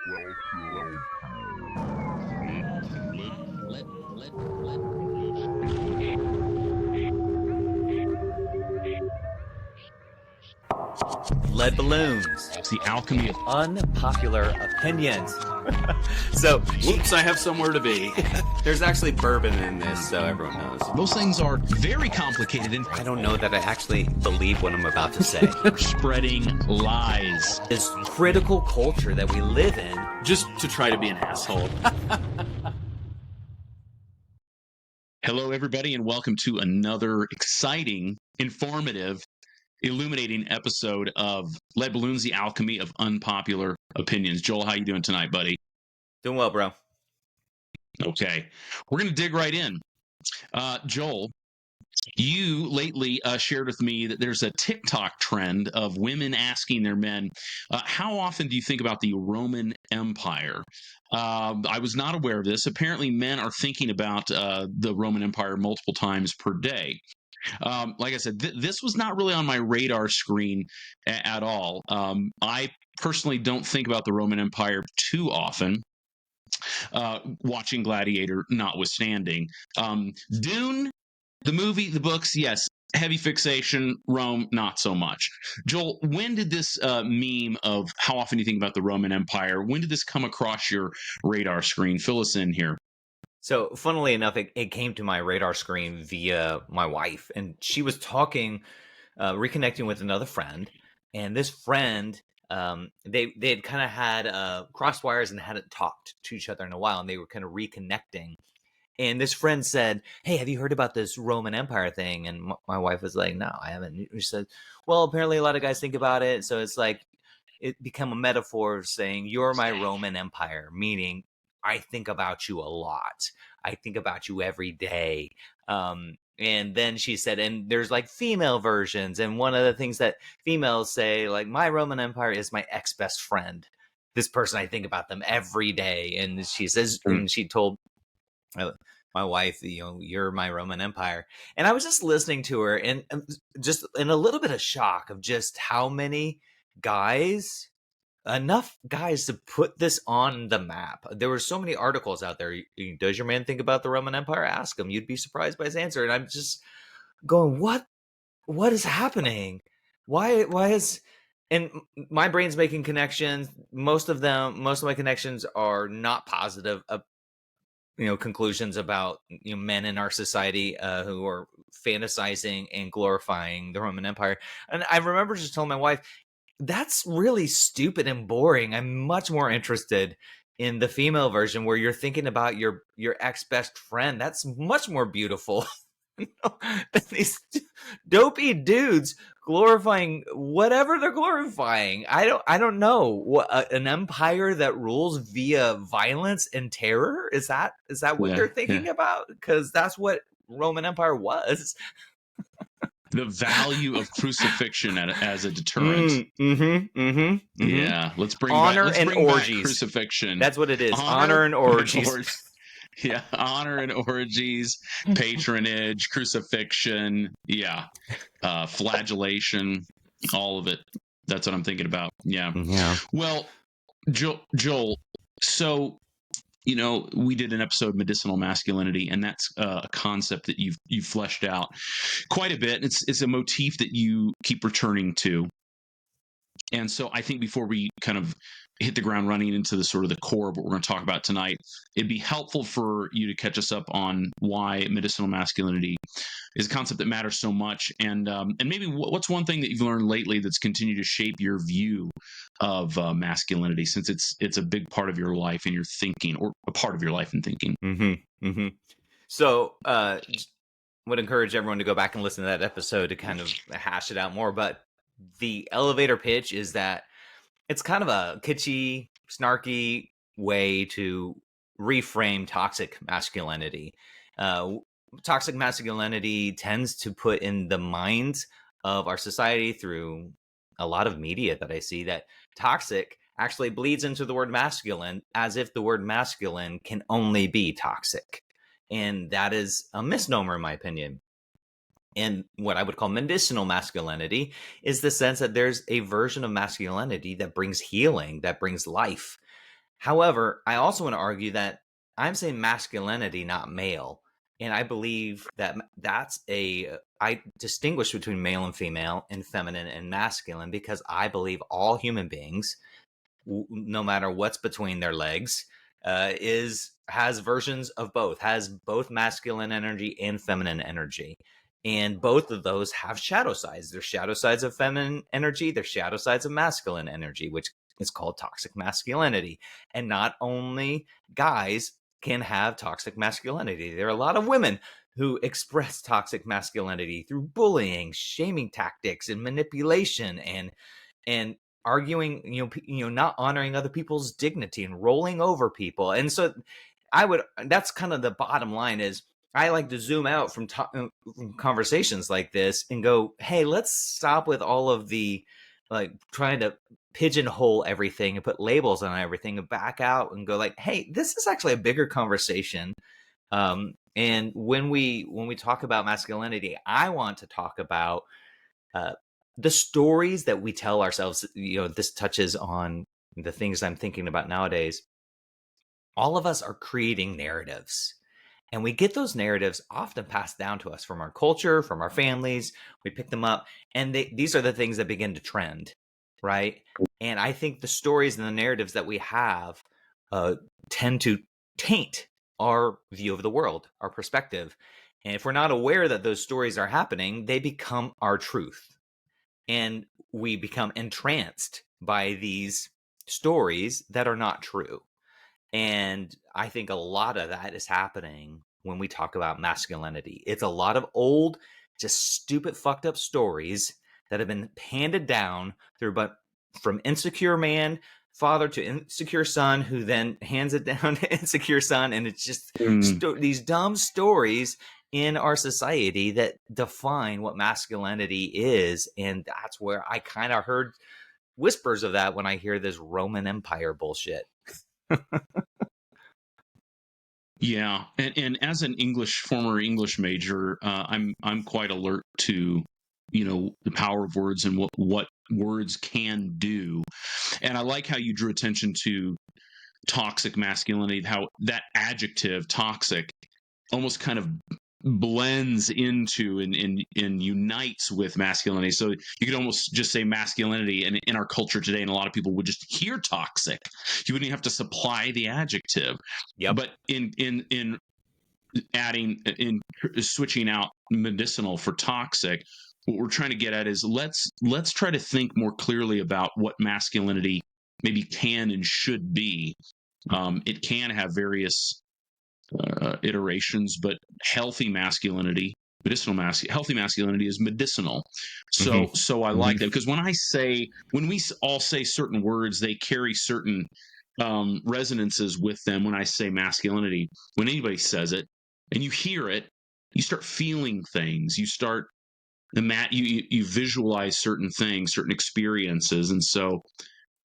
Welcome. Lead balloons. It's the alchemy of Unpopular opinions. So, Whoops, I have somewhere to be. There's actually bourbon in this, so everyone knows. those things are very complicated and I don't know that I actually believe what I'm about to say. spreading lies. This critical culture that we live in. Just to try to be an asshole. Hello, everybody, and welcome to another exciting, informative, illuminating episode of Lead Balloons, the alchemy of unpopular opinions. Joel, how you doing tonight, buddy? Doing well, bro. Okay, we're going to dig right in. Joel, you lately shared with me that there's a TikTok trend of women asking their men, how often do you think about the Roman Empire? I was not aware of this. Apparently, men are thinking about the Roman Empire multiple times per day. Like I said, this was not really on my radar screen at all. I personally don't think about the Roman Empire too often. Watching Gladiator notwithstanding. Dune, the movie, the books, yes, heavy fixation. Rome, not so much. Joel, when did this meme of how often do you think about the Roman Empire, when did this come across your radar screen? Fill us in here. So, funnily enough, it came to my radar screen via my wife, and she was talking, reconnecting with another friend, and this friend, they had kind of had crossed wires and hadn't talked to each other in a while, and they were kind of reconnecting. And this friend said, "Hey, have you heard about this Roman Empire thing?" And my wife was like, "No, I haven't." She said, "Well, apparently a lot of guys think about it, so it's like it become a metaphor of saying you're my Roman Empire, meaning I think about you a lot. I think about you every day." And then she said, and there's like female versions. And one of the things that females say, like, my Roman Empire is my ex-best friend. This person, I think about them every day. And she says, and she told my wife, you're my Roman Empire. And I was just listening to her and just in a little bit of shock of just how many guys, enough guys to put this on the map. There were so many articles out there. Does your man think about the Roman Empire? Ask him. You'd be surprised by his answer. And I'm just going, what is happening? Why is, and my brain's making connections. Most of my connections are not positive, conclusions about men in our society who are fantasizing and glorifying the Roman Empire. And I remember just telling my wife, that's really stupid and boring. I'm much more interested in the female version where you're thinking about your ex-best friend. That's much more beautiful than these dopey dudes glorifying whatever they're glorifying. I don't know what an empire that rules via violence and terror. Is that what they're thinking about? Because that's what Roman Empire was. The value of crucifixion as a deterrent. Yeah, let's bring honor back, and orgies. Crucifixion. That's what it is. Honor and orgies. Yeah, honor and orgies, patronage, crucifixion. Yeah, flagellation, all of it. That's what I'm thinking about. Yeah. Well, Joel. So, we did an episode medicinal masculinity, and that's a concept that you've fleshed out quite a bit. It's a motif that you keep returning to. And so I think before we kind of hit the ground running into the sort of the core of what we're going to talk about tonight, it'd be helpful for you to catch us up on why medicinal masculinity is a concept that matters so much. And maybe what's one thing that you've learned lately that's continued to shape your view of masculinity, since it's a big part of your life and your thinking, or a part of your life and thinking. So would encourage everyone to go back and listen to that episode to kind of hash it out more. But the elevator pitch is that it's kind of a kitschy, snarky way to reframe toxic masculinity. Toxic masculinity tends to put in the minds of our society through a lot of media that I see that toxic actually bleeds into the word masculine, as if the word masculine can only be toxic. And that is a misnomer, in my opinion. And what I would call medicinal masculinity is the sense that there's a version of masculinity that brings healing, that brings life. However, I also want to argue that I'm saying masculinity, not male. And I believe that I distinguish between male and female and feminine and masculine because I believe all human beings, no matter what's between their legs, has versions of both, has both masculine energy and feminine energy. And both of those have shadow sides. There's shadow sides of feminine energy, there's shadow sides of masculine energy, which is called toxic masculinity. And not only guys can have toxic masculinity, there are a lot of women who express toxic masculinity through bullying, shaming tactics, and manipulation, and arguing, not honoring other people's dignity and rolling over people. And so that's kind of the bottom line. Is I like to zoom out from conversations like this and go, hey, let's stop with all of the like trying to pigeonhole everything and put labels on everything, and back out and go like, hey, this is actually a bigger conversation. And when we talk about masculinity, I want to talk about the stories that we tell ourselves. This touches on the things I'm thinking about nowadays. All of us are creating narratives, and we get those narratives often passed down to us from our culture, from our families. We pick them up, and these are the things that begin to trend, right? And I think the stories and the narratives that we have tend to taint our view of the world, our perspective. And if we're not aware that those stories are happening, they become our truth. And we become entranced by these stories that are not true. And I think a lot of that is happening when we talk about masculinity. It's a lot of old, just stupid, fucked up stories that have been handed down from insecure man, father to insecure son, who then hands it down to insecure son. And it's just these dumb stories in our society that define what masculinity is. And that's where I kind of heard whispers of that when I hear this Roman Empire bullshit. Yeah, and as an former English major, I'm quite alert to the power of words and what words can do. And I like how you drew attention to toxic masculinity, how that adjective toxic almost kind of blends into and unites with masculinity. So you could almost just say masculinity, and in our culture today, and a lot of people would just hear toxic. You wouldn't even have to supply the adjective. Yep. But in switching out medicinal for toxic, what we're trying to get at is let's try to think more clearly about what masculinity maybe can and should be. It can have various iterations, but healthy masculinity, healthy masculinity is medicinal. So I like that, because when we all say certain words, they carry certain resonances with them. When I say masculinity, when anybody says it and you hear it, you start feeling things. You start you visualize certain things, certain experiences, and so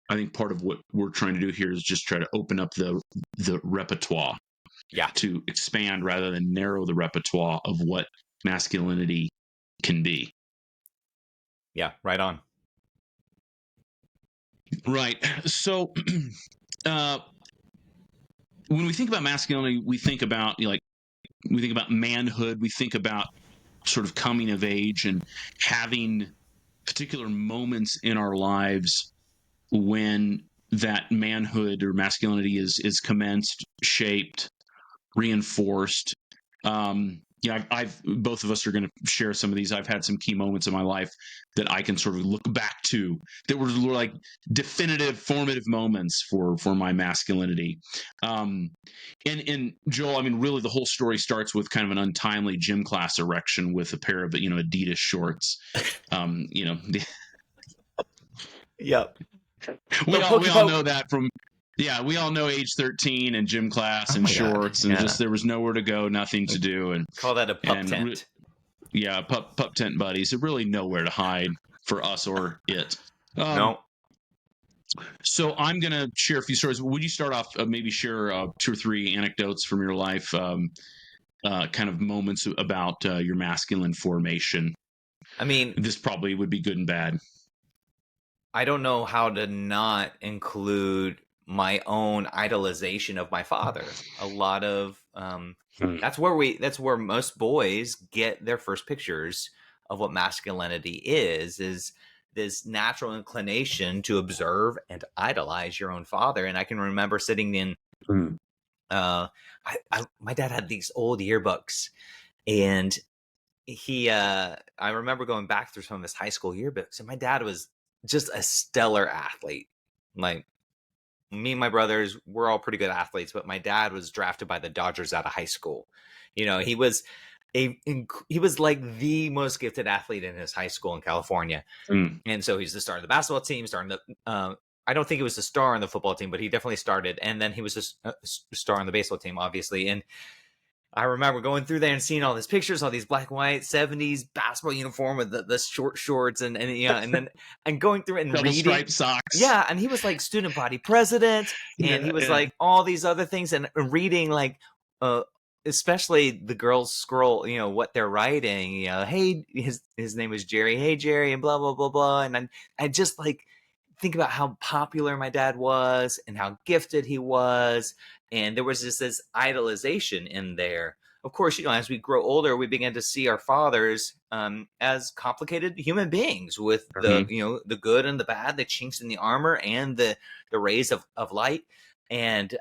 I think part of what we're trying to do here is just try to open up the repertoire. Yeah. To expand rather than narrow the repertoire of what masculinity can be. Yeah, right on. Right. So when we think about masculinity, we think about manhood, we think about sort of coming of age and having particular moments in our lives when that manhood or masculinity is commenced, shaped, reinforced. I've both of us are going to share some of these. I've had some key moments in my life that I can sort of look back to that were like definitive, formative moments for my masculinity. And Joel, I mean, really, the whole story starts with kind of an untimely gym class erection with a pair of Adidas shorts. Yep. We all know that from. Yeah, we all know age 13 and gym class and shorts, and just there was nowhere to go, nothing to do, and call that a pup tent. Pup tent buddies. There's really nowhere to hide for us or it. No. So I'm gonna share a few stories. Would you start off? Maybe share 2 or 3 anecdotes from your life, kind of moments about your masculine formation. I mean, this probably would be good and bad. I don't know how to not include my own idolization of my father. A lot of Hmm. that's where most boys get their first pictures of what masculinity is this natural inclination to observe and idolize your own father. And I can remember sitting in Hmm. my dad had these old yearbooks, and I remember going back through some of his high school yearbooks, and my dad was just a stellar athlete. Like, me and my brothers, we're all pretty good athletes, but my dad was drafted by the Dodgers out of high school. He was he was like the most gifted athlete in his high school in California. Hmm. And so he's the star of the basketball team, starting the I don't think he was the star on the football team, but he definitely started. And then he was a star on the baseball team, obviously. And I remember going through there and seeing all these pictures, all these black and white 70s basketball uniform with the short shorts and then and going through it and Double reading. striped socks. Yeah, and he was like student body president, and he was like all these other things, and reading like especially the girls scroll, what they're writing, hey, his name was Jerry, hey Jerry, and blah blah blah blah. And I just like think about how popular my dad was and how gifted he was, and there was just this idolization in there. Of course, as we grow older, we begin to see our fathers as complicated human beings with the good and the bad, the chinks in the armor, and the rays of light. And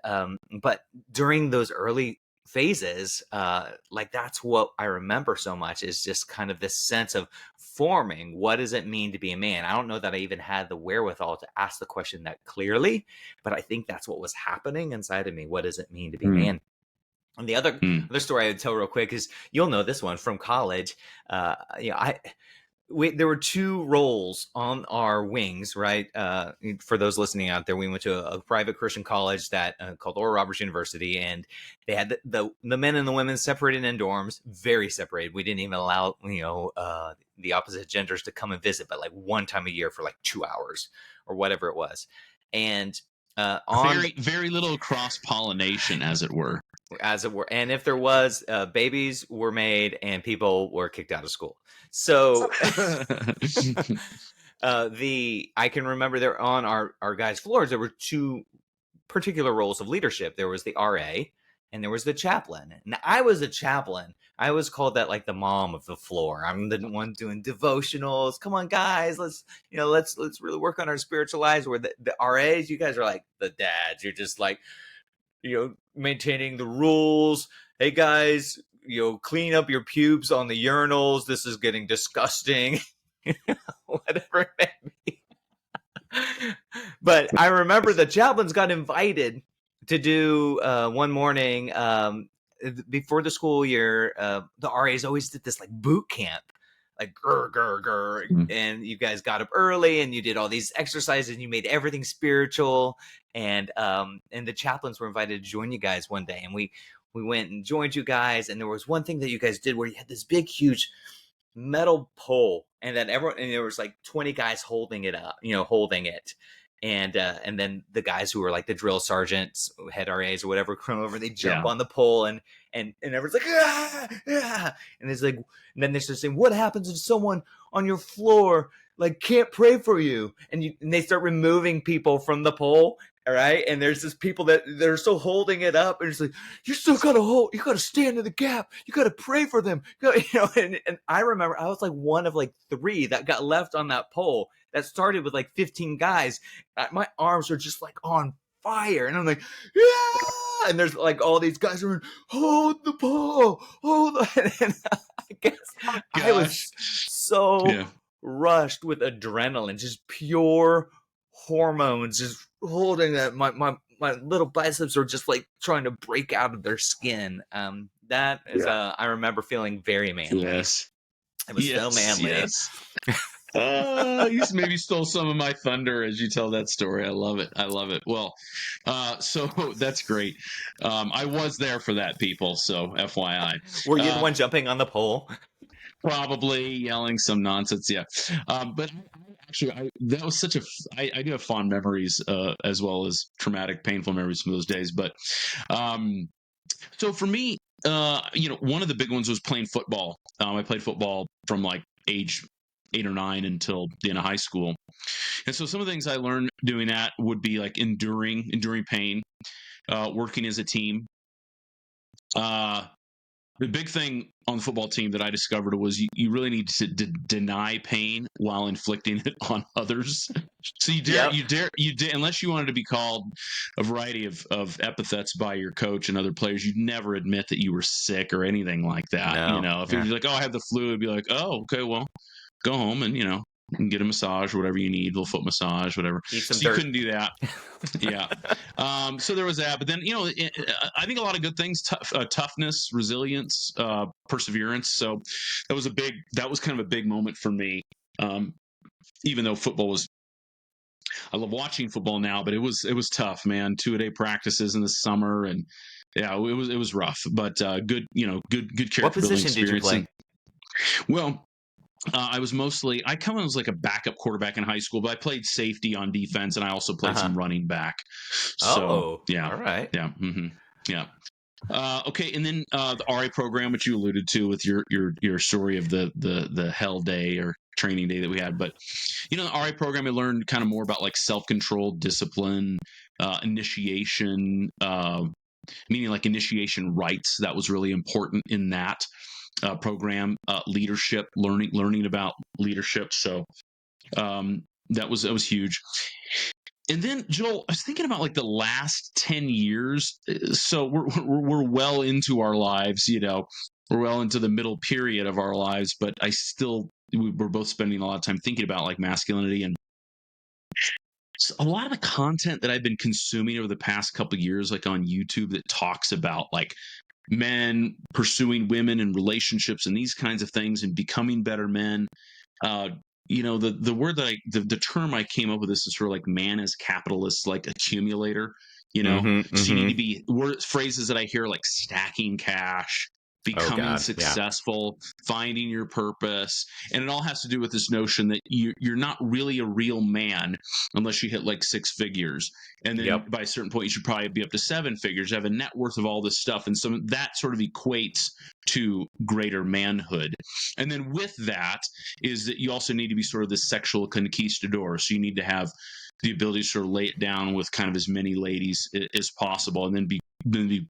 but during those early phases, like that's what I remember so much, is just kind of this sense of forming what does it mean to be a man. I don't know that I even had the wherewithal to ask the question that clearly, but I think that's what was happening inside of me. What does it mean to be a man? And the other story I would tell real quick is, you'll know this one from college. There were two roles on our wings, right? For those listening out there, we went to a private Christian college that called Oral Roberts University, and they had the men and the women separated in dorms, very separated. We didn't even allow the opposite genders to come and visit, but like one time a year for like 2 hours or whatever it was. And very, very little cross pollination, as it were. And if there was, babies were made and people were kicked out of school. So I can remember there on our guys' floors, there were two particular roles of leadership. There was the RA and there was the chaplain. And I was a chaplain. I was called that, like the mom of the floor. I'm the one doing devotionals. Come on, guys, let's really work on our spiritual lives. Where the RAs, you guys are like the dads. You're just like, maintaining the rules. Hey guys, clean up your pubes on the urinals. This is getting disgusting. Whatever it may be. But I remember the chaplains got invited to do one morning before the school year. The RAs always did this like boot camp, like grr, and you guys got up early and you did all these exercises and you made everything spiritual. And the chaplains were invited to join you guys one day, and we went and joined you guys. And there was one thing that you guys did where you had this big, huge metal pole, and then there was like 20 guys holding it up, holding it. And then the guys who were like the drill sergeants, head RAs or whatever, come over, they jump on the pole, and everyone's like, and it's like, and then they're just saying, what happens if someone on your floor like can't pray for you? And they start removing people from the pole. All right. And there's this people that they're still holding it up, and it's like, you still got to you got to stand in the gap. You got to pray for them. And I remember I was like one of like 3 that got left on that pole that started with like 15 guys. My arms are just like on fire. And I'm like, yeah. And there's like all these guys are hold the pole, and I guess I was so rushed with adrenaline, just pure hormones, just holding that my little biceps are just like trying to break out of their skin. That is I remember feeling very manly. Yes, it was so manly. Yes. You maybe stole some of my thunder as you tell that story. I love it. Well, so that's great. I was there for that, people, so FYI. Were you the one jumping on the pole? Probably yelling some nonsense, yeah. But actually, that was such I do have fond memories, as well as traumatic, painful memories from those days. But so for me, one of the big ones was playing football. I played football from like age 8 or 9 until the end of high school. And so some of the things I learned doing that would be like enduring pain, working as a team. The big thing on the football team that I discovered was you really need to deny pain while inflicting it on others. So you dare, unless you wanted to be called a variety of epithets by your coach and other players, you'd never admit that you were sick or anything like that. No. If you're like, oh, I have the flu, it'd be like, oh, okay, well, go home and, you can get a massage or whatever you need, a little foot massage, whatever. Eat some so dirt. You couldn't do that. Yeah. So there was that. But then, I think a lot of good things, toughness, resilience, perseverance. So that was kind of a big moment for me. Even though I love watching football now, but it was tough, man. 2-a-day practices in the summer, and yeah, it was rough, but good character What building position did you play? Well, I come in as like a backup quarterback in high school, but I played safety on defense, and I also played some running back. So yeah, all right, yeah, yeah. Okay, and then the RA program, which you alluded to with your story of the hell day or training day that we had, but the RA program, I learned kind of more about like self-control, discipline, initiation, meaning like initiation rites. That was really important in that program. Leadership, learning about leadership. So that was huge. And then, Joel, I was thinking about like the last 10 years. So we're well into our lives, we're well into the middle period of our lives, but we're both spending a lot of time thinking about like masculinity. And a lot of the content that I've been consuming over the past couple of years, like on YouTube, that talks about like men pursuing women and relationships and these kinds of things and becoming better men. The word that the term I came up with this is for like man as capitalist, like accumulator, So you need to be phrases that I hear like stacking cash, becoming successful, finding your purpose. And it all has to do with this notion that you're not really a real man unless you hit like 6 figures. And then by a certain point, you should probably be up to 7 figures, have a net worth of all this stuff. And so that sort of equates to greater manhood. And then with that is that you also need to be sort of the sexual conquistador. So you need to have the ability to sort of lay it down with kind of as many ladies as possible, and then be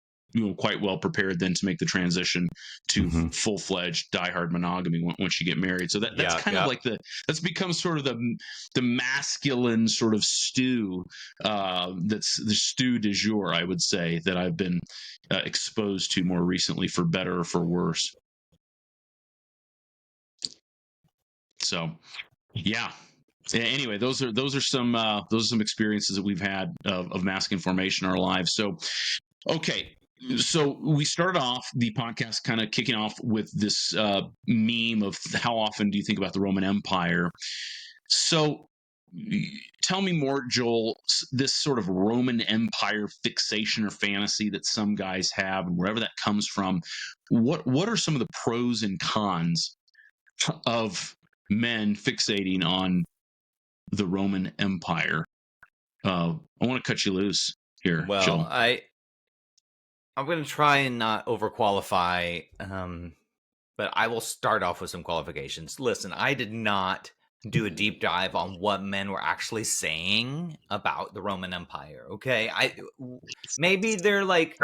quite well prepared then to make the transition to full-fledged diehard monogamy once you get married. So that's kind of like that's become sort of the masculine sort of stew, that's the stew du jour, I would say, that I've been exposed to more recently, for better or for worse. So yeah. Anyway, those are some experiences that we've had of masculine formation in our lives. So okay. So we started off the podcast kind of kicking off with this meme of how often do you think about the Roman Empire? So tell me more, Joel, this sort of Roman Empire fixation or fantasy that some guys have, and wherever that comes from, what are some of the pros and cons of men fixating on the Roman Empire? I want to cut you loose here, well, Joel. I'm going to try and not overqualify, but I will start off with some qualifications. Listen, I did not do a deep dive on what men were actually saying about the Roman Empire, okay? Maybe they're like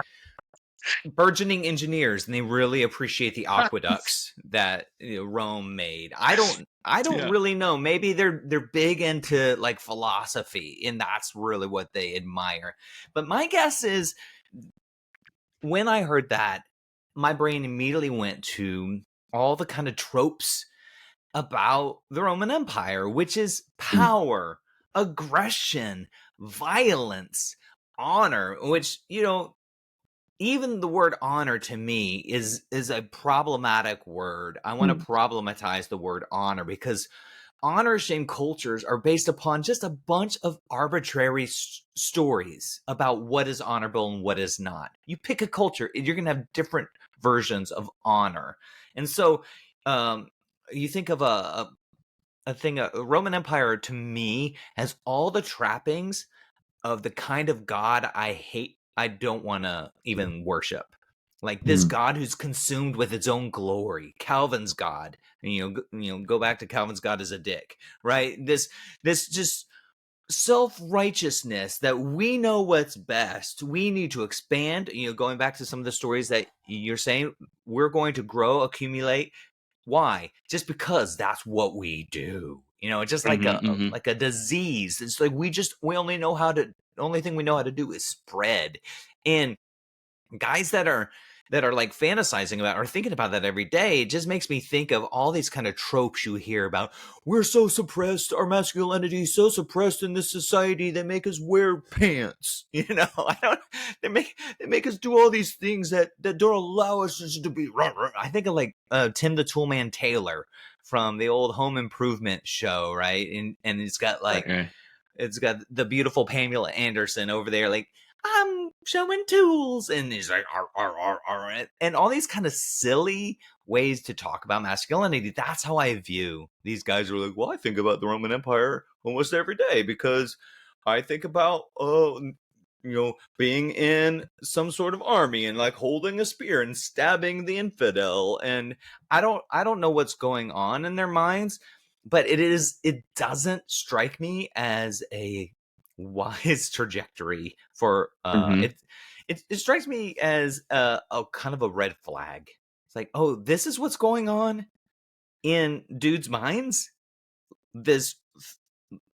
burgeoning engineers and they really appreciate the aqueducts that Rome made. I don't really know. Maybe they're big into like philosophy, and that's really what they admire. But my guess is, when I heard that, my brain immediately went to all the kind of tropes about the Roman Empire, which is power, aggression, violence, honor, which, even the word honor to me is a problematic word. I want to problematize the word honor, because honor shame cultures are based upon just a bunch of arbitrary stories about what is honorable and what is not. You pick a culture, you're going to have different versions of honor. And so you think of a Roman Empire, to me, has all the trappings of the kind of God I hate, I don't want to even worship. like this God who's consumed with its own glory, Calvin's God. And, go back to Calvin's God as a dick, right? This just self-righteousness that we know what's best. We need to expand, going back to some of the stories that you're saying, we're going to grow, accumulate. Why? Just because that's what we do. Just like a disease. It's like we only know how to. The only thing we know how to do is spread. And guys that are like fantasizing about or thinking about that every day, it just makes me think of all these kind of tropes you hear about. We're so suppressed, our masculinity is so suppressed in this society, they make us wear pants. They make us do all these things that don't allow us to be. I think of like Tim the Toolman Taylor from the old Home Improvement show, right? And it's got like it's got the beautiful Pamela Anderson over there, like, I'm showing tools, and he's like, arr, arr, arr, arr, and all these kind of silly ways to talk about masculinity. That's how I view these guys who are like, well, I think about the Roman Empire almost every day because I think about, being in some sort of army and like holding a spear and stabbing the infidel. And I don't know what's going on in their minds, but it doesn't strike me as a wise trajectory for it strikes me as a kind of a red flag. It's like, oh, this is what's going on in dudes' minds, this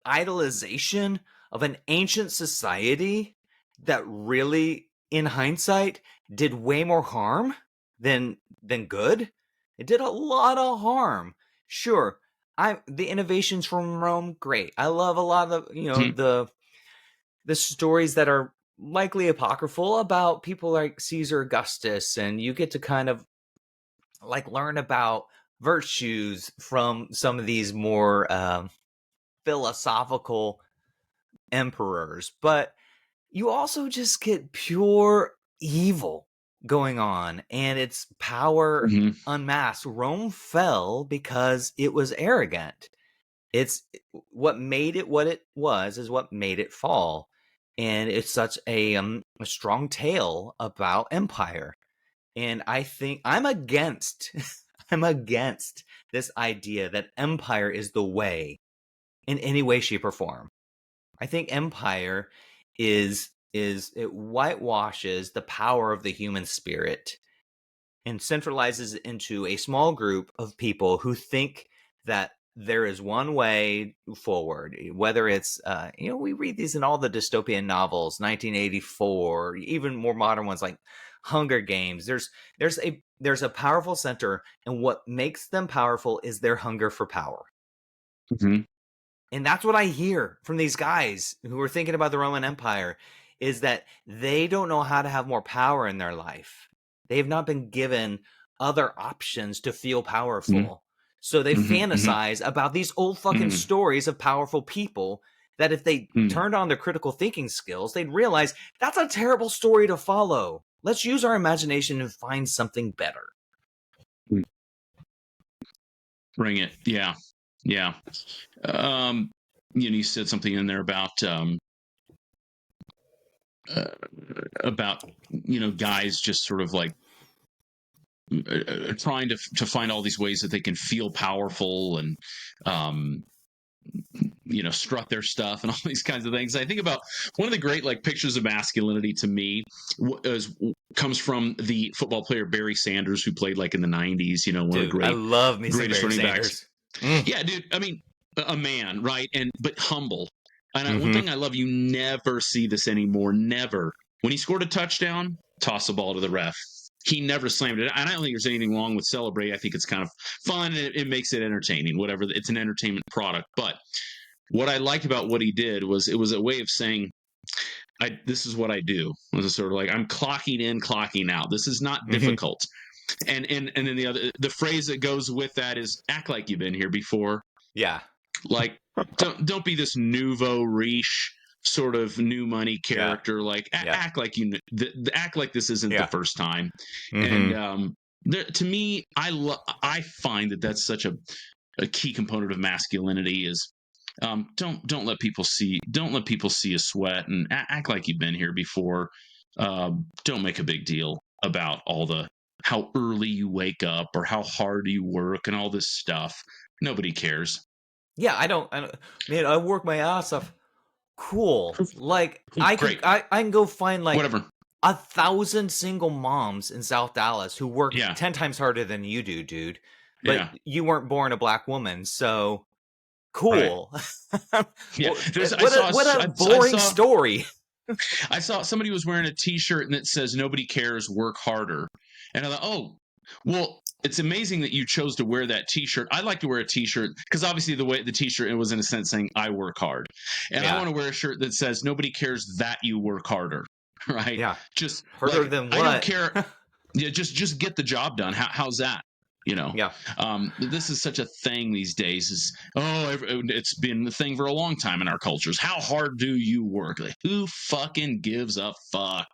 idolization of an ancient society that really, in hindsight, did way more harm than good. It did a lot of harm. Sure, the innovations from Rome, great. I love a lot of the stories that are likely apocryphal about people like Caesar Augustus, and you get to kind of like learn about virtues from some of these more philosophical emperors, but you also just get pure evil going on, and its power unmasked. Rome fell because it was arrogant. It's what made it what it was is what made it fall. And it's such a strong tale about empire. And I think I'm against I'm against this idea that empire is the way in any way, shape, or form. I think empire is it whitewashes the power of the human spirit and centralizes it into a small group of people who think that there is one way forward. Whether it's we read these in all the dystopian novels, 1984, even more modern ones like Hunger Games. There's a powerful center, and what makes them powerful is their hunger for power. And that's what I hear from these guys who are thinking about the Roman Empire, is that they don't know how to have more power in their life. They've not been given other options to feel powerful. So they fantasize about these old fucking stories of powerful people that if they turned on their critical thinking skills, they'd realize that's a terrible story to follow. Let's use our imagination and find something better. Bring it. Yeah. Yeah. You said something in there about guys just sort of like trying to find all these ways that they can feel powerful and strut their stuff and all these kinds of things. I think about one of the great like pictures of masculinity to me comes from the football player Barry Sanders, who played like in the 90s. One of the great, I love me greatest some Barry running Sanders. backs. Yeah, dude. I mean, a man, right? But humble. And one thing I love, you never see this anymore. Never. When he scored a touchdown, toss the ball to the ref. He never slammed it. And I don't think there's anything wrong with celebrating. I think it's kind of fun. It makes it entertaining, whatever. It's an entertainment product. But what I liked about what he did was it was a way of saying, this is what I do. It was sort of like, I'm clocking in, clocking out. This is not difficult. And then the phrase that goes with that is, act like you've been here before. Yeah. Like, don't be this nouveau riche sort of new money character. Yeah. Like act like act like this isn't the first time. And to me, I find that that's such a key component of masculinity is don't let people see you sweat, and act like you've been here before. Don't make a big deal about how early you wake up or how hard you work and all this stuff. Nobody cares. Yeah, I don't, man, I work my ass off. Cool. Like Great. I can go find like Whatever. 1,000 single moms in South Dallas who work Yeah. 10 times harder than you do, dude. But Yeah. you weren't born a black woman, so Right. cool. Yeah. What a boring story. I saw somebody was wearing a T-shirt and it says "Nobody cares, work harder," and I thought, oh, well, it's amazing that you chose to wear that T-shirt. I'd like to wear a T-shirt because obviously the way the T-shirt, it was in a sense saying I work hard, and I want to wear a shirt that says "Nobody cares that you work harder," right? Yeah. Just Harder like, than what? I don't care. Yeah, just get the job done. How's that? You know, Yeah. This is such a thing these days. It's been the thing for a long time in our cultures. How hard do you work? Like, who fucking gives a fuck?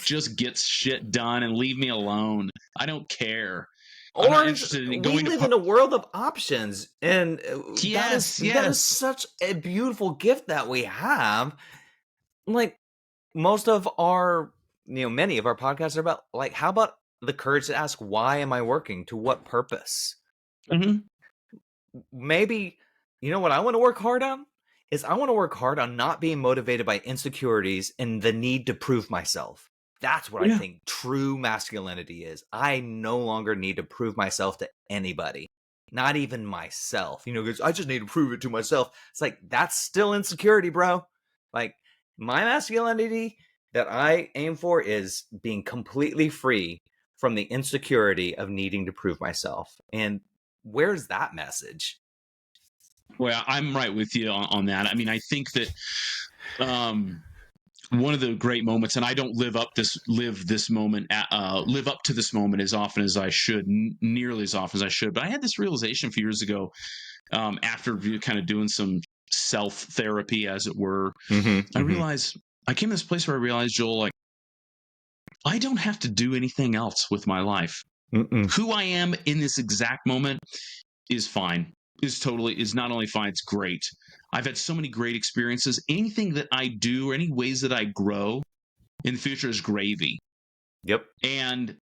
Just get shit done and leave me alone. I don't care. I'm not interested in going we live in a world of options, and that is such a beautiful gift that we have. Like most of our, many of our podcasts are about like, how about the courage to ask, why am I working? To what purpose? Mhm. Maybe, what I want to work hard on is I want to work hard on not being motivated by insecurities and the need to prove myself. That's what I think true masculinity is. I no longer need to prove myself to anybody, not even myself. Because I just need to prove it to myself. It's like, that's still insecurity, bro. Like, my masculinity that I aim for is being completely free from the insecurity of needing to prove myself. And where's that message? Well, I'm right with you on that. I mean, I think that one of the great moments, and I don't live up to this moment as often as I should, nearly as often as I should. But I had this realization a few years ago, after kind of doing some self therapy, as it were. I realized I came to this place where I realized, Joel, like, I don't have to do anything else with my life. Who I am in this exact moment is fine. Is not only fine, it's great. I've had so many great experiences. Anything that I do or any ways that I grow in the future is gravy. Yep. And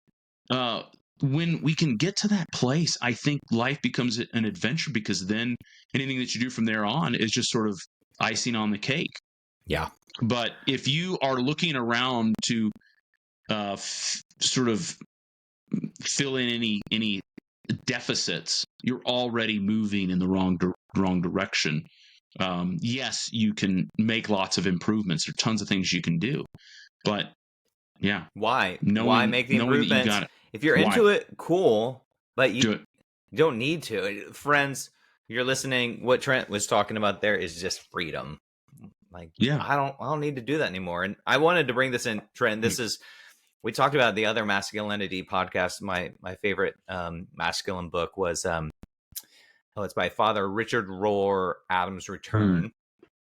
when we can get to that place, I think life becomes an adventure, because then anything that you do from there on is just sort of icing on the cake. Yeah. But if you are looking around to sort of fill in any deficits, you're already moving in the wrong direction. Yes, you can make lots of improvements. There are tons of things you can do, but yeah, why make the improvements? If you're into it, cool, but you don't need to. Friends, you're listening. What Trent was talking about there is just freedom. Like, yeah, I don't need to do that anymore. And I wanted to bring this in, Trent. We talked about the other masculinity podcast. My favorite masculine book was it's by Father Richard Rohr, Adam's Return.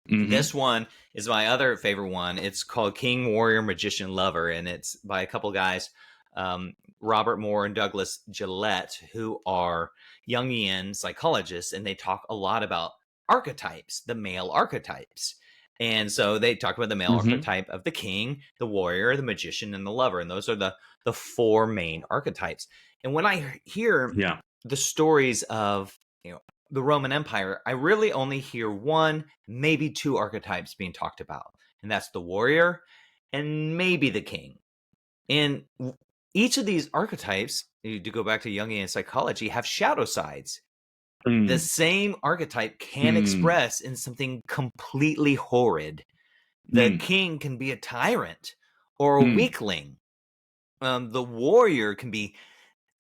This one is my other favorite one. It's called King, Warrior, Magician, Lover, and it's by a couple guys, Robert Moore and Douglas Gillette, who are Jungian psychologists, and they talk a lot about archetypes, the male archetypes. And so they talk about the male archetype of the king, the warrior, the magician, and the lover. And those are the four main archetypes. And when I hear the stories of the Roman Empire, I really only hear one, maybe two archetypes being talked about. And that's the warrior and maybe the king. And each of these archetypes, to go back to Jungian psychology, have shadow sides. The same archetype can express in something completely horrid. The king can be a tyrant or a weakling. The warrior can be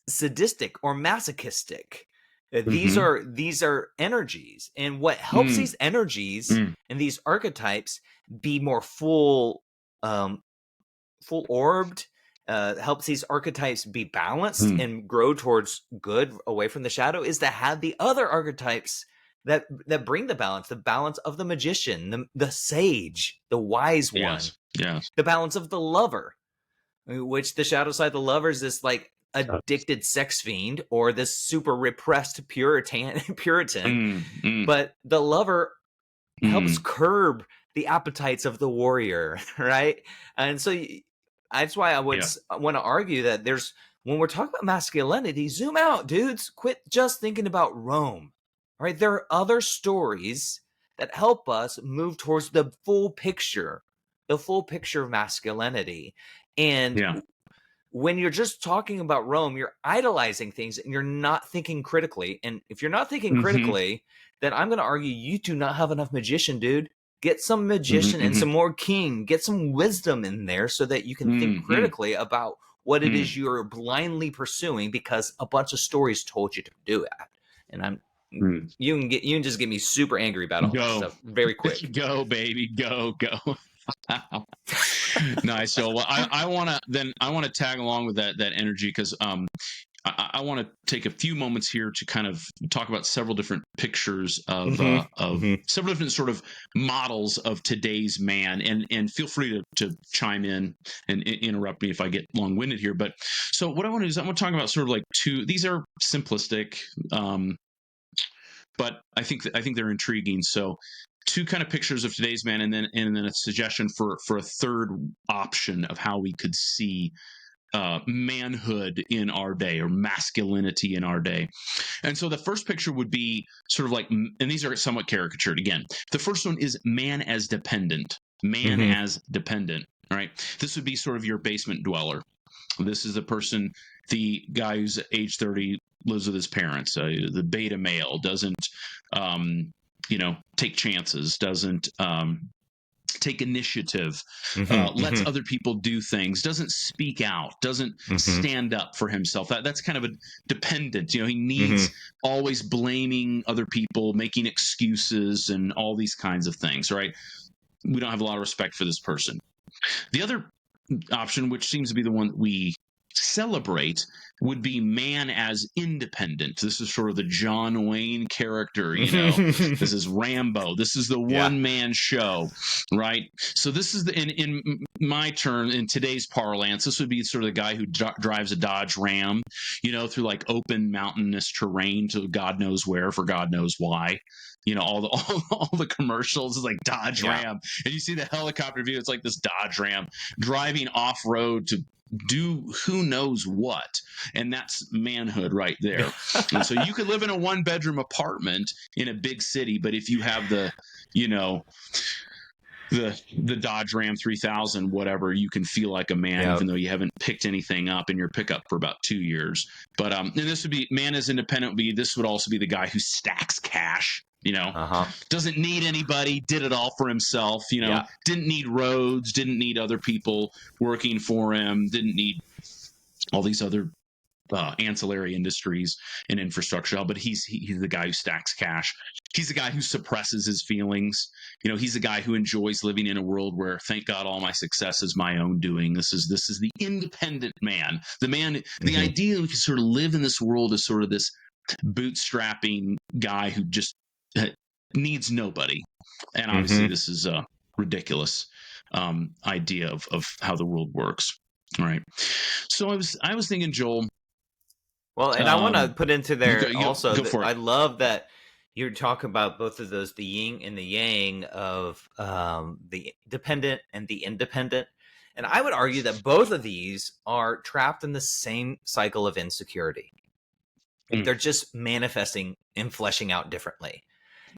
sadistic or masochistic. These are energies, and what helps these energies and these archetypes be more full orbed, helps these archetypes be balanced and grow towards good away from the shadow, is to have the other archetypes that bring the balance of the magician, the sage, the wise one, the balance of the lover, which the shadow side of the lover is this like addicted sex fiend or this super repressed Puritan, but the lover helps curb the appetites of the warrior, right? And so That's why I would Yeah. want to argue that when we're talking about masculinity, zoom out, dudes. Quit just thinking about Rome. All right, there are other stories that help us move towards the full picture of masculinity. And Yeah. when you're just talking about Rome, you're idolizing things and you're not thinking critically. And if you're not thinking Hmm. critically, then I'm going to argue you do not have enough magician, dude. Get some Hmm. magician and some more king. Get some wisdom in there so that you can think Hmm. critically about what it Hmm. is you're blindly pursuing because a bunch of stories told you to do it. And Hmm. you can just get me super angry about all that Go. stuff very quick. Go, baby. Go. Nice. So well, I want to tag along with that energy because I want to take a few moments here to kind of talk about several different pictures of several different sort of models of today's man, and feel free to chime in and interrupt me if I get long winded here. But so what I want to do is I want to talk about sort of like two. These are simplistic, but I think they're intriguing. So two kind of pictures of today's man, and then a suggestion for a third option of how we could see manhood in our day or masculinity in our day. And so the first picture would be sort of like, and these are somewhat caricatured again. The first one is man as dependent. Man as dependent. All right. This would be sort of your basement dweller. This is the guy who's age 30, lives with his parents, the beta male, doesn't, take chances, doesn't take initiative, lets other people do things, doesn't speak out, doesn't stand up for himself. That's kind of a dependent. He needs always blaming other people, making excuses, and all these kinds of things, right? We don't have a lot of respect for this person. The other option, which seems to be the one that we celebrate, would be man as independent. This is sort of the John Wayne character, This is Rambo. This is the one-man show, right? So this is in my term, in today's parlance, this would be sort of the guy who drives a Dodge Ram, through like open mountainous terrain to God knows where for God knows why. All the commercials is like Dodge Ram, and you see the helicopter view. It's like this Dodge Ram driving off road to do who knows what, and that's manhood right there. And so you could live in a 1-bedroom apartment in a big city, but if you have the Dodge Ram 3000, whatever, you can feel like a man, even though you haven't picked anything up in your pickup for about 2 years. But and this would be man as independent. This would also be the guy who stacks cash. Doesn't need anybody, did it all for himself. Didn't need roads, didn't need other people working for him, didn't need all these other ancillary industries and infrastructure. But he's the guy who stacks cash. He's the guy who suppresses his feelings. He's the guy who enjoys living in a world where, thank God, all my success is my own doing. This is the independent man. The man. The idea we can sort of live in this world is sort of this bootstrapping guy who just needs nobody. And obviously this is a ridiculous idea of how the world works. All right. So I was thinking, Joel. Well, and I want to put into there also go for it. I love that you're talking about both of those, the yin and the yang of the dependent and the independent. And I would argue that both of these are trapped in the same cycle of insecurity. They're just manifesting and fleshing out differently.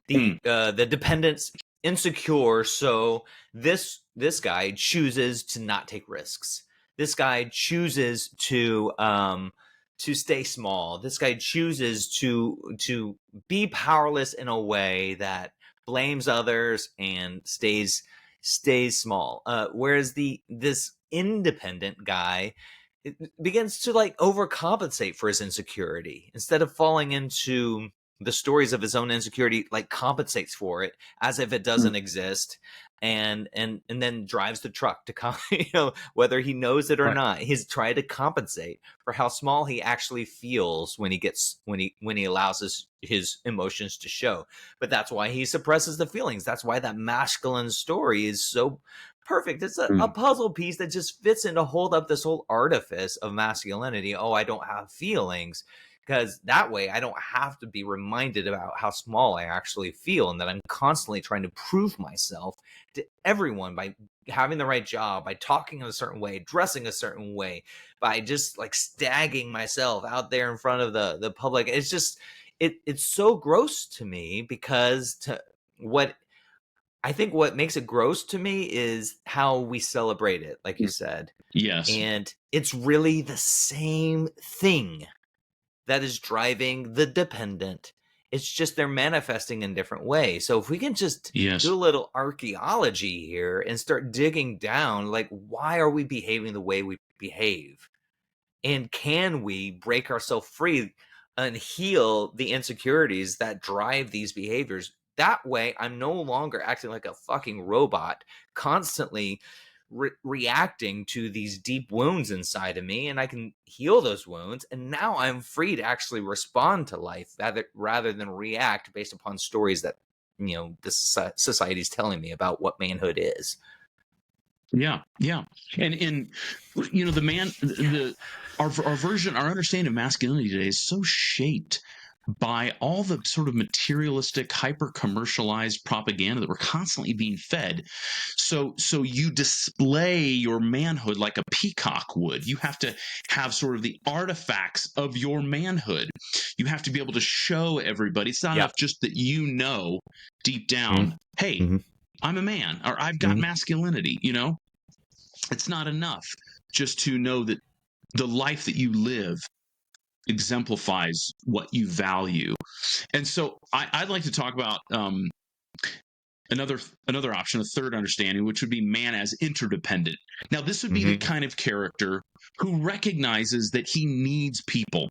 The dependent's insecure, so this guy chooses to not take risks. This guy chooses to stay small. This guy chooses to be powerless in a way that blames others and stays small. Whereas this independent guy begins to like overcompensate for his insecurity instead of falling into the stories of his own insecurity, like compensates for it as if it doesn't exist, and then drives the truck to whether he knows it or not. He's trying to compensate for how small he actually feels when he allows his emotions to show. But that's why he suppresses the feelings. That's why that masculine story is so perfect. It's a puzzle piece that just fits in to hold up this whole artifice of masculinity. Oh, I don't have feelings. because that way I don't have to be reminded about how small I actually feel, and that I'm constantly trying to prove myself to everyone by having the right job, by talking in a certain way, dressing a certain way, by just like stagging myself out there in front of the public. It's just it's so gross to me, because to what I think what makes it gross to me is how we celebrate it, like you said. Yes. And it's really the same thing that is driving the dependent. It's just they're manifesting in different ways. So if we can just Yes. do a little archaeology here and start digging down, like, why are we behaving the way we behave? And can we break ourselves free and heal the insecurities that drive these behaviors? That way, I'm no longer acting like a fucking robot, constantly reacting to these deep wounds inside of me, and I can heal those wounds. And now I'm free to actually respond to life rather than react based upon stories that, the society's telling me about what manhood is. Yeah, yeah, and our version, our understanding of masculinity today is so shaped by all the sort of materialistic, hyper commercialized propaganda that we're constantly being fed. So you display your manhood like a peacock would. You have to have sort of the artifacts of your manhood. You have to be able to show everybody. It's not enough just that deep down, hey, I'm a man, or I've got masculinity, It's not enough just to know that the life that you live exemplifies what you value. And so I'd like to talk about another option, a third understanding, which would be man as interdependent. Now, this would be the kind of character who recognizes that he needs people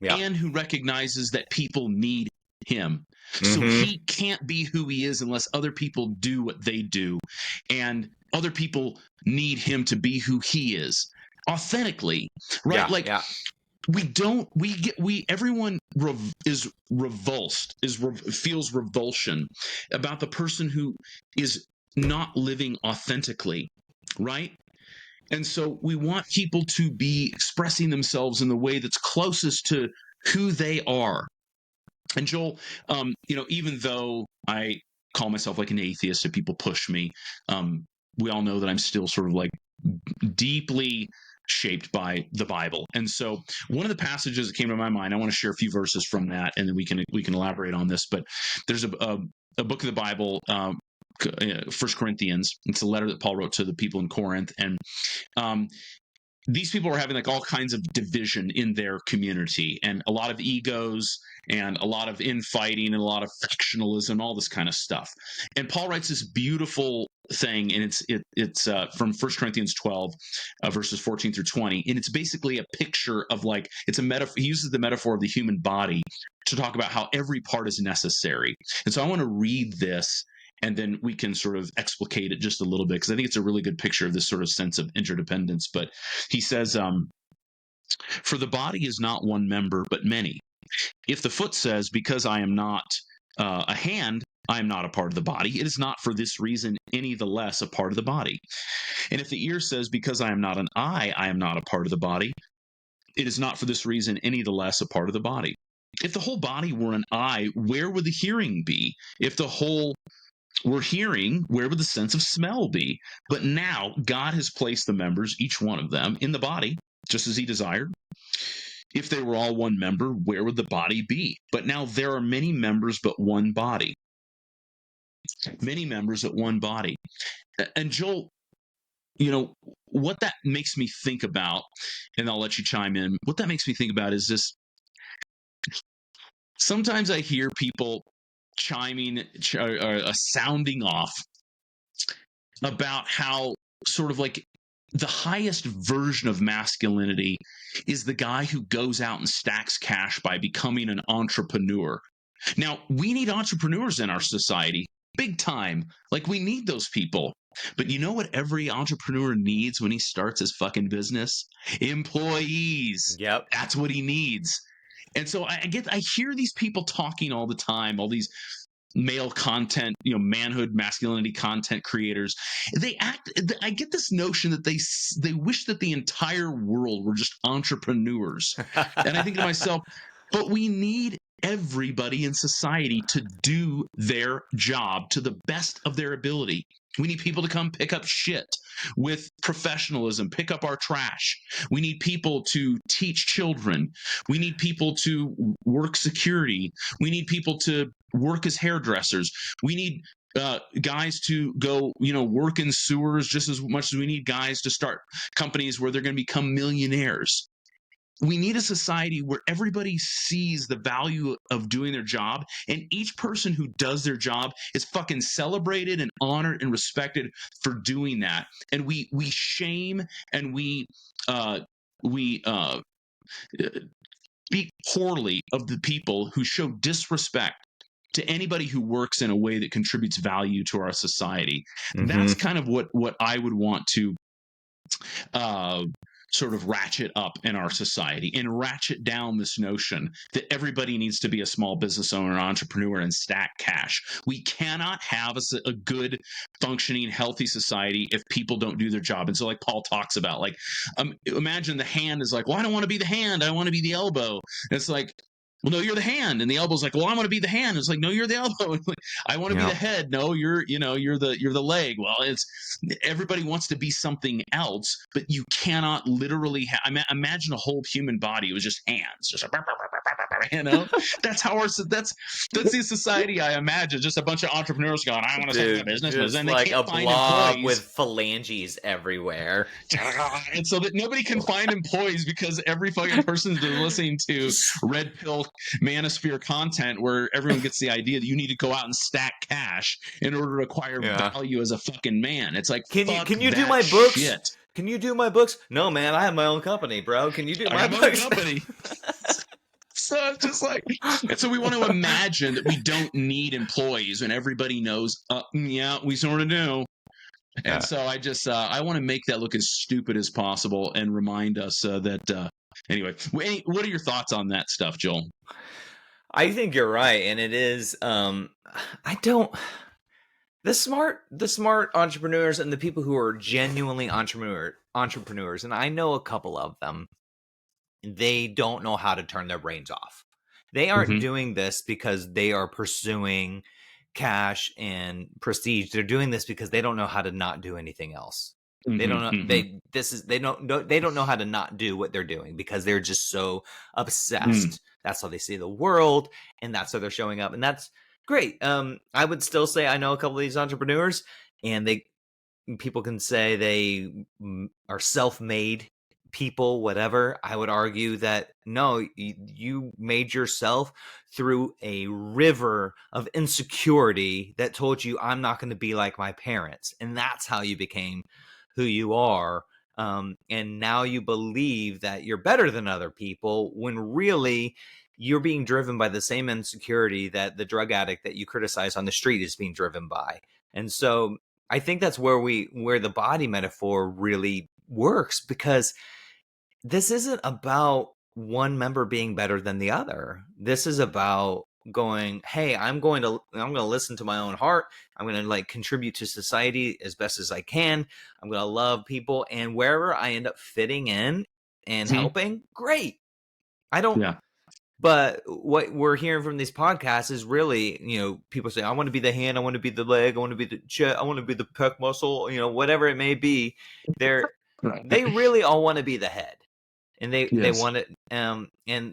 and who recognizes that people need him. So he can't be who he is unless other people do what they do. And other people need him to be who he is authentically, right? Everyone is revulsed, feels revulsion about the person who is not living authentically, right? And so we want people to be expressing themselves in the way that's closest to who they are. And Joel, even though I call myself like an atheist, if people push me, we all know that I'm still sort of like deeply shaped by the Bible. And so one of the passages that came to my mind, I want to share a few verses from that, and then we can elaborate on this. But there's a book of the Bible, 1 Corinthians. It's a letter that Paul wrote to the people in Corinth, and these people were having like all kinds of division in their community, and a lot of egos and a lot of infighting and a lot of factionalism, all this kind of stuff. And Paul writes this beautiful thing, and it's from 1 Corinthians 12, verses 14 through 20. And it's basically a picture of like, it's a metaphor. He uses the metaphor of the human body to talk about how every part is necessary. And so I want to read this, and then we can sort of explicate it just a little bit, because I think it's a really good picture of this sort of sense of interdependence. But he says, for the body is not one member, but many. If the foot says, because I am not a hand, I am not a part of the body, it is not for this reason any the less a part of the body. And if the ear says, because I am not an eye, I am not a part of the body, it is not for this reason any the less a part of the body. If the whole body were an eye, where would the hearing be? If the whole were hearing, where would the sense of smell be? But now God has placed the members, each one of them, in the body, just as he desired. If they were all one member, where would the body be? But now there are many members, but one body. Many members, but one body. And Joel, what that makes me think about, and I'll let you chime in, what that makes me think about is this. Sometimes I hear people sounding off about how sort of like the highest version of masculinity is the guy who goes out and stacks cash by becoming an entrepreneur. Now, we need entrepreneurs in our society, big time. Like, we need those people. But you know what every entrepreneur needs when he starts his fucking business? Employees. Yep. That's what he needs. And so I hear these people talking all the time, all these male content, manhood, masculinity content creators, I get this notion that they wish that the entire world were just entrepreneurs. And I think to myself, but we need everybody in society to do their job to the best of their ability. We need people to come pick up shit with professionalism, pick up our trash. We need people to teach children. We need people to work security. We need people to work as hairdressers. We need guys to go, work in sewers just as much as we need guys to start companies where they're going to become millionaires. We need a society where everybody sees the value of doing their job, and each person who does their job is fucking celebrated and honored and respected for doing that. And we shame and we speak poorly of the people who show disrespect to anybody who works in a way that contributes value to our society. Mm-hmm. That's kind of what I would want to sort of ratchet up in our society and ratchet down this notion that everybody needs to be a small business owner, an entrepreneur, and stack cash. We cannot have a good, functioning, healthy society if people don't do their job. And so, like Paul talks about, like, imagine the hand is like, well, I don't want to be the hand, I want to be the elbow. And it's like, well, no, you're the hand. And the elbow's like, well, I want to be the hand. It's like, no, you're the elbow. Like, I want to be the head. No, you're the leg. Well, everybody wants to be something else, but you cannot literally imagine a whole human body. It was just hands, just that's how that's the society I imagine. Just a bunch of entrepreneurs going, I want to start a business, just and like they can't a find blob employees with phalanges everywhere, and so that nobody can find employees because every fucking person's been listening to red pill manosphere content where everyone gets the idea that you need to go out and stack cash in order to acquire value as a fucking man. It's like, can you do my books? Shit. Can you do my books? No, man, I have my own company, bro. Can you do my books? Company. So it's just like, and so we want to imagine that we don't need employees, and everybody knows, yeah, we sort of do. And so I just I want to make that look as stupid as possible and remind us that anyway. What are your thoughts on that stuff, Joel? I think you're right, and it is. The smart entrepreneurs and the people who are genuinely entrepreneurs, and I know a couple of them. They don't know how to turn their brains off. They aren't doing this because they are pursuing cash and prestige. They're doing this because they don't know how to not do anything else. They don't know they don't know how to not do what they're doing because they're just so obsessed. That's how they see the world, and that's how they're showing up, and that's great. I would still say I know a couple of these entrepreneurs, and people can say they are self-made people, whatever. I would argue that no, you made yourself through a river of insecurity that told you I'm not going to be like my parents, and that's how you became who you are. And now you believe that you're better than other people when really you're being driven by the same insecurity that the drug addict that you criticize on the street is being driven by. And so I think that's where the body metaphor really works, because this isn't about one member being better than the other. This is about going, hey, I'm going to listen to my own heart. I'm going to contribute to society as best as I can. I'm going to love people, and wherever I end up fitting in and helping, great. I don't. Yeah. But what we're hearing from these podcasts is really, people say, I want to be the hand, I want to be the leg, I want to be the chest, I want to be the pec muscle, whatever it may be. They really all want to be the head. And they want it, and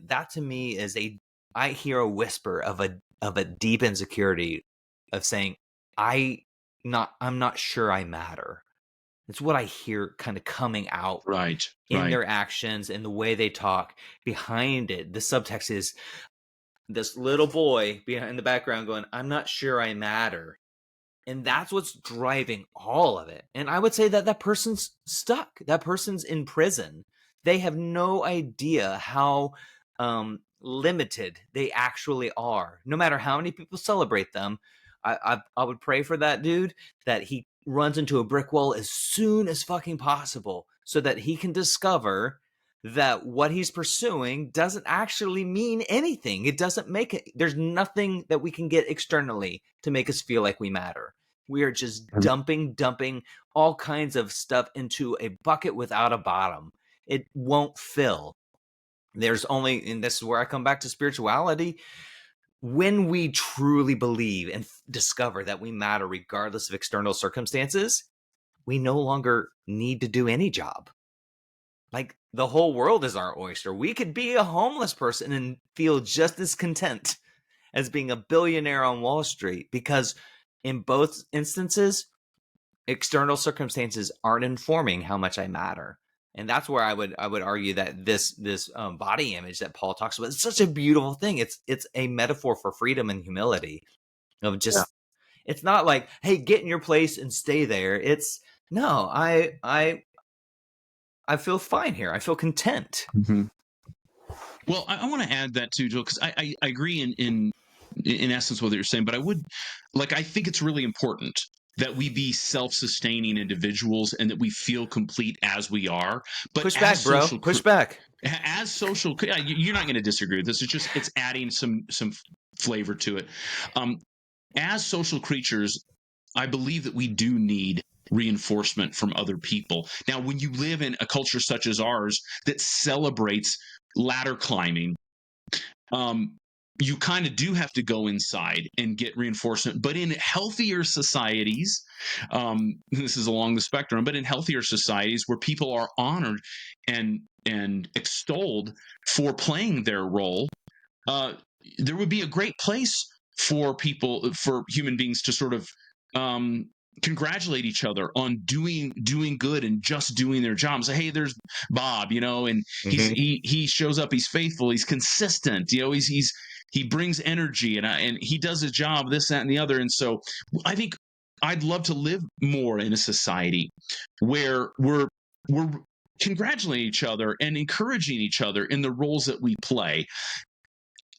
that to me is I hear a whisper of a deep insecurity of saying I'm not sure I matter. It's what I hear kind of coming out in their actions and the way they talk. Behind it, the subtext is this little boy behind the background going, I'm not sure I matter. And that's what's driving all of it. And I would say that person's stuck. That person's in prison. They have no idea how limited they actually are. No matter how many people celebrate them, I would pray for that dude that he runs into a brick wall as soon as fucking possible so that he can discover that what he's pursuing doesn't actually mean anything. It doesn't make it. There's nothing that we can get externally to make us feel like we matter. We are just dumping all kinds of stuff into a bucket without a bottom. It won't fill. There's only, and this is where I come back to spirituality. When we truly believe and discover that we matter regardless of external circumstances, we no longer need to do any job. Like, the whole world is our oyster. We could be a homeless person and feel just as content as being a billionaire on Wall Street, because in both instances, external circumstances aren't informing how much I matter. And that's where I would argue that this body image that Paul talks about is such a beautiful thing. It's a metaphor for freedom and humility. Of just, it's not like, hey, get in your place and stay there. It's no, I feel fine here. I feel content. Mm-hmm. Well, I want to add that too, Joe, because I agree in essence with what you're saying, but I think it's really important that we be self-sustaining individuals and that we feel complete as we are. But push back, bro. Push back. As social, you're not going to disagree with this. It's adding some flavor to it. As social creatures, I believe that we do need reinforcement from other people. Now, when you live in a culture such as ours that celebrates ladder climbing, you kind of do have to go inside and get reinforcement. But in healthier societies, this is along the spectrum, but in healthier societies where people are honored and extolled for playing their role, there would be a great place for human beings to sort of congratulate each other on doing good and just doing their job. Say, hey, there's Bob, and he shows up, he's faithful, he's consistent, he brings energy and he does his job, this, that, and the other. And so I think I'd love to live more in a society where we're congratulating each other and encouraging each other in the roles that we play.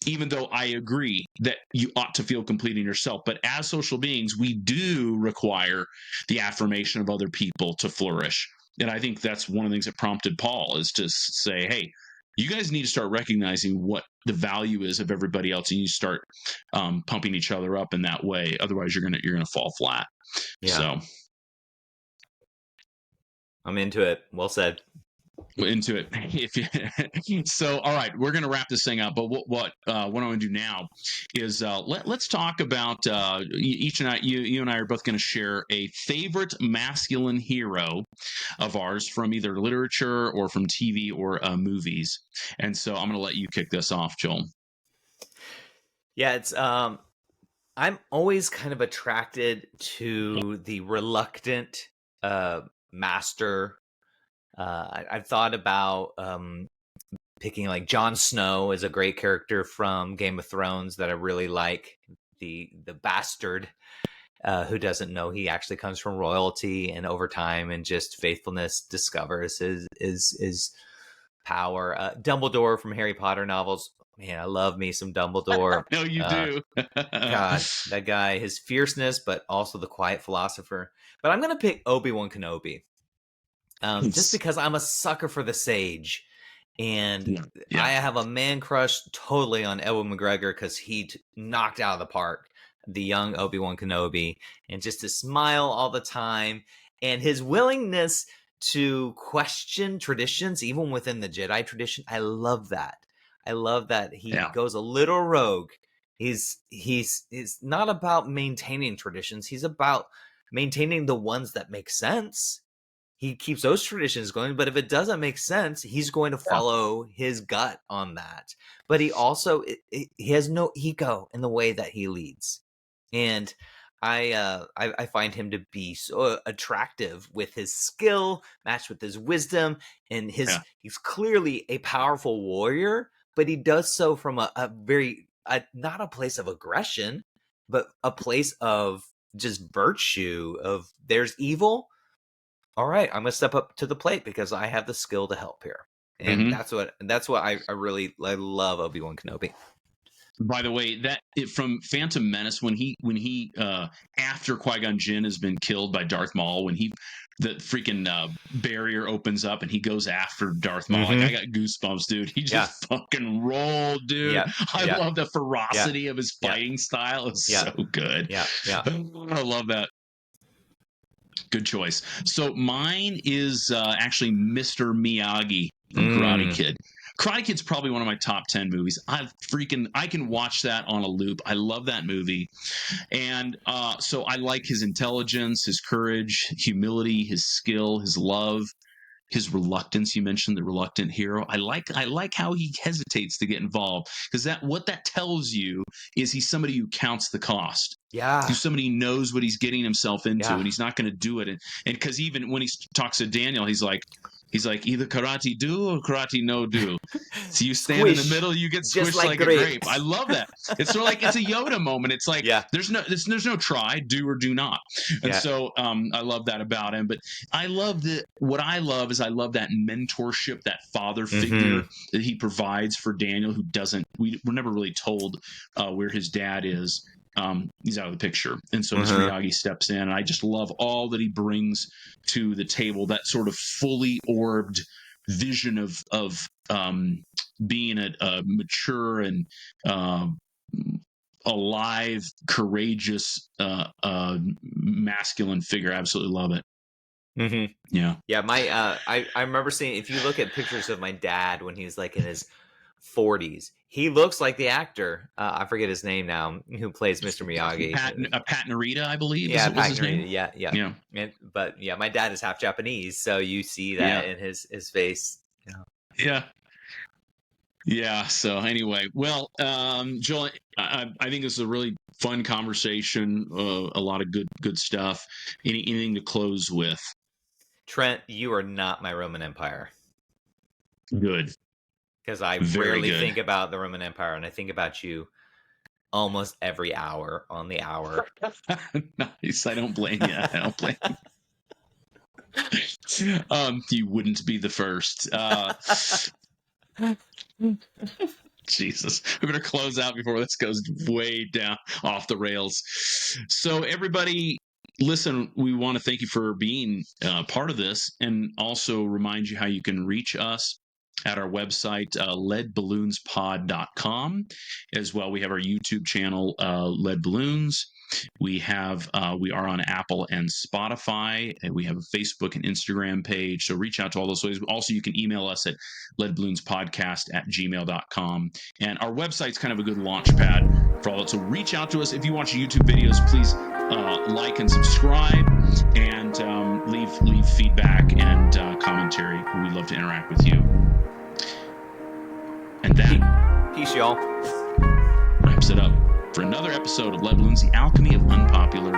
Even though I agree that you ought to feel complete in yourself. But as social beings, we do require the affirmation of other people to flourish. And I think that's one of the things that prompted Paul, is to say, hey, you guys need to start recognizing what the value is of everybody else, and you start pumping each other up in that way. Otherwise, you're gonna fall flat. Yeah. So I'm into it. Well said. Into it. So, all right, we're going to wrap this thing up. But what I want to do now is let's talk about each and I. You and I are both going to share a favorite masculine hero of ours from either literature or from TV or movies. And so, I'm going to let you kick this off, Joel. Yeah, it's I'm always kind of attracted to the reluctant master. I've thought about picking like Jon Snow as a great character from Game of Thrones that I really like. The bastard who doesn't know he actually comes from royalty, and over time and just faithfulness discovers his power. Dumbledore from Harry Potter novels. Man, I love me some Dumbledore. No, you do. God, that guy, his fierceness, but also the quiet philosopher. But I'm going to pick Obi-Wan Kenobi. Just because I'm a sucker for the sage. And I have a man crush totally on Ewan McGregor because he knocked out of the park the young Obi-Wan Kenobi. And just his smile all the time. And his willingness to question traditions, even within the Jedi tradition. I love that. I love that he goes a little rogue. He's not about maintaining traditions. He's about maintaining the ones that make sense. He keeps those traditions going, but if it doesn't make sense, he's going to follow his gut on that. But he also he has no ego in the way that he leads, and I find him to be so attractive with his skill matched with his wisdom, and he's clearly a powerful warrior, but he does so from a very not a place of aggression, but a place of just virtue. Of there's evil. All right, I'm gonna step up to the plate because I have the skill to help here, and that's what I really love Obi-Wan Kenobi. By the way, from Phantom Menace, when he after Qui-Gon Jinn has been killed by Darth Maul, when he the freaking barrier opens up and he goes after Darth Maul. Like, I got goosebumps, dude. He just fucking rolled, dude. I love the ferocity of his fighting style. It's so good. I love that. Good choice. So mine is actually Mr. Miyagi from Karate Kid. Karate Kid's probably one of my top 10 movies. I can watch that on a loop. I love that movie. And so I like his intelligence, his courage, humility, his skill, his love, his reluctance. You mentioned the reluctant hero. I like how he hesitates to get involved, because what that tells you is he's somebody who counts the cost. Yeah. He's somebody who knows what he's getting himself into, and he's not going to do it. And because even when he talks to Daniel, he's like, either karate do or karate no do. So you stand in the middle, you get squished like a grape. I love that. It's sort of like, it's a Yoda moment. It's like, there's no try, do or do not. And so I love that about him. But I love what I love is I love that mentorship, that father figure that he provides for Daniel, who we're never really told where his dad is. He's out of the picture. And so Mr. Miyagi steps in, and I just love all that he brings to the table, that sort of fully orbed vision of being a mature and alive, courageous, masculine figure. I absolutely love it. Yeah. I remember seeing, if you look at pictures of my dad when he's like in his 40s, he looks like the actor. I forget his name now, who plays Mr. Miyagi. Pat Narita, I believe. Yeah, Pat his name? Yeah. But my dad is half Japanese, so you see that in his face. Yeah. So anyway, well, Joel, I think this is a really fun conversation. A lot of good stuff. Anything to close with? Trent, you are not my Roman Empire. Good. Because I rarely think about the Roman Empire, and I think about you almost every hour on the hour. Nice. I don't blame you. You wouldn't be the first. Jesus. We better close out before this goes way down off the rails. So everybody, listen, we want to thank you for being part of this, and also remind you how you can reach us at our website, leadballoonspod.com. As well, we have our YouTube channel, Lead Balloons. We are on Apple and Spotify, and we have a Facebook and Instagram page. So reach out to all those ways. Also, you can email us at leadballoonspodcast@gmail.com. And our website's kind of a good launch pad for all that. So reach out to us. If you watch YouTube videos, please like and subscribe, and leave feedback and commentary. We'd love to interact with you. And that peace, y'all. Wraps it up for another episode of Lead Balloons, the alchemy of unpopular